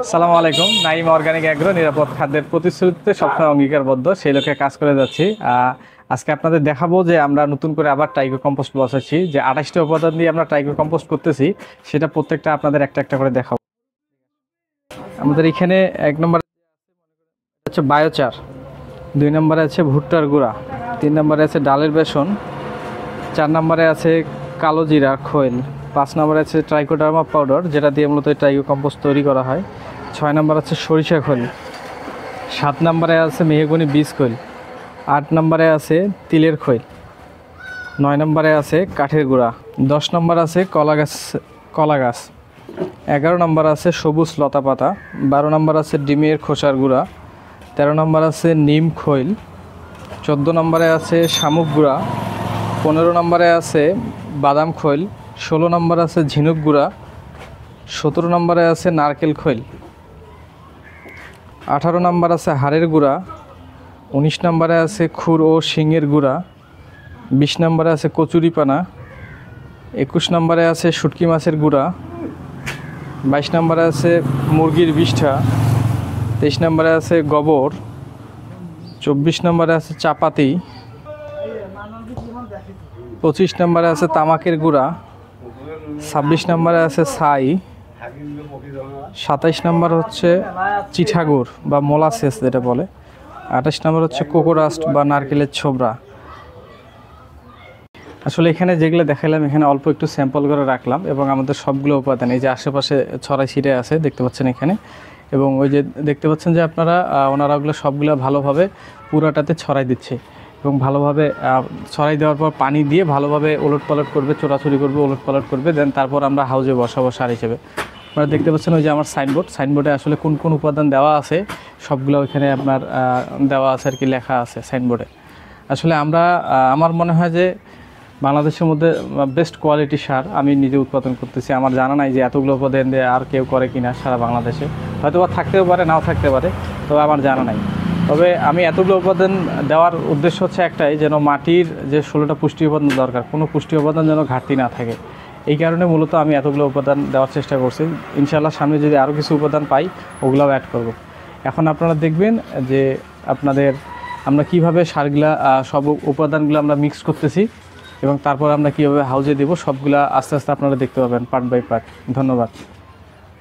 আসসালামু আলাইকুম। Naim organic agro নিরাপদ খাদ্যের প্রতিশ্রুতিতে সবসময় অঙ্গীকারবদ্ধ, সেই লক্ষ্যে কাজ করে যাচ্ছি। আজকে আপনাদের দেখাবো যে আমরা নতুন করে আবার ট্রাইকো কম্পোস্ট বসাচ্ছি। যে 28টা উপাদান দিয়ে আমরা ট্রাইকো কম্পোস্ট করতেছি, সেটা প্রত্যেকটা আপনাদের একটা একটা করে দেখাবো। আমাদের এখানে 1 নম্বরে হচ্ছে বায়োচার, 2 নম্বরে আছে ভুট্টার গুঁড়া, 3 নম্বরে আছে ডালের বেসন, 4 নম্বরে আছে কালো জিরা খৈল, 5 নম্বরে আছে ট্রাইকোডার্মা পাউডার, যেটা দিয়ে মূলত ট্রাইকো কম্পোস্ট তৈরি করা হয়, 6 নম্বর আছে সরিষা খৈল, 7 নম্বরে আছে মেহগনি বীজ খৈল, 8 নম্বরে আছে তিলের খৈল, 9 নম্বরে আছে কাঠের গুঁড়া, 10 নম্বর আছে কলা গাছ, 11 নম্বর আছে সবুজ লতা পাতা, 12 নম্বর আছে ডিমের খোসার গুঁড়া, 13 নম্বর আছে নিম খৈল, 14 নম্বরে আছে শামুক গুঁড়া, 15 নম্বরে আছে বাদাম খৈল, 16 নম্বর আছে ঝিনুক গুঁড়া, 17 নম্বরে আছে নারকেল খৈল, 18 নম্বর আছে হাড়ের গুঁড়া, 19 নম্বরে আছে খুর ও শিঙের গুঁড়া, 20 নম্বরে আছে কচুরিপানা, 21 নম্বরে আছে শুটকি মাছের গুঁড়া, 22 নম্বরে আছে মুরগির বিষ্ঠা, 23 নম্বরে আছে গোবর, 24 নম্বরে আছে চাপাতি, 25 নম্বরে আছে তামাকের গুঁড়া, 26 নম্বরে আছে ছাই, 27 নম্বর হচ্ছে চিঠাগুড় বা মোলাসেস যেটা বলে, 28 নম্বর হচ্ছে কোকোরাস্ট বা নারকেলের ছোবড়া। আসলে এখানে যেগুলো দেখালাম এখানে অল্প একটু স্যাম্পল করে রাখলাম, এবং আমাদের সবগুলো উপাদান এই যে আশেপাশে ছড়াই ছিটে আছে দেখতে পাচ্ছেন এখানে, এবং ওই যে দেখতে পাচ্ছেন যে আপনারা ওনারা ওগুলো সবগুলো ভালোভাবে পুরাটাতে ছড়াই দিচ্ছে, এবং ভালোভাবে ছড়াই দেওয়ার পর পানি দিয়ে ভালোভাবে ওলট পালট করবে, চোরাচুরি করবে, ওলট পালট করবে, দেন তারপর আমরা হাউজে বসাবো সার হিসেবে। আপনারা দেখতে পাচ্ছেন ওই যে আমার সাইনবোর্ডে আসলে কোন কোন উপাদান দেওয়া আছে সবগুলো ওইখানে আপনার দেওয়া আছে আর কি, লেখা আছে সাইনবোর্ডে। আসলে আমরা আমার মনে হয় যে বাংলাদেশের মধ্যে বেস্ট কোয়ালিটি সার আমি নিজে উৎপাদন করতেছি। আমার জানা নাই যে এতগুলো উপাদান দিয়ে আর কেউ করে কিনা সারা বাংলাদেশে, হয়তো বা থাকতেও পারে নাও থাকতে পারে, তবে আমার জানা নাই। তবে আমি এতগুলো উপাদান দেওয়ার উদ্দেশ্য হচ্ছে একটাই, যেন মাটির যে 16টা পুষ্টি উপাদান দরকার, কোনো পুষ্টি উপাদান যেন ঘাটতি না থাকে। এই কারণে মূলত আমি এতগুলো উপাদান দেওয়ার চেষ্টা করছি। ইনশাআল্লাহ সামনে যদি আরও কিছু উপাদান পাই ওগুলোও অ্যাড করব। এখন আপনারা দেখবেন যে আমরা কিভাবে সারগুলা সব উপাদানগুলো আমরা মিক্স করতেছি, এবং তারপর আমরা কীভাবে হাউজে দেবো সবগুলা আস্তে আস্তে আপনারা দেখতে পাবেন পার্ট বাই পার্ট। ধন্যবাদ।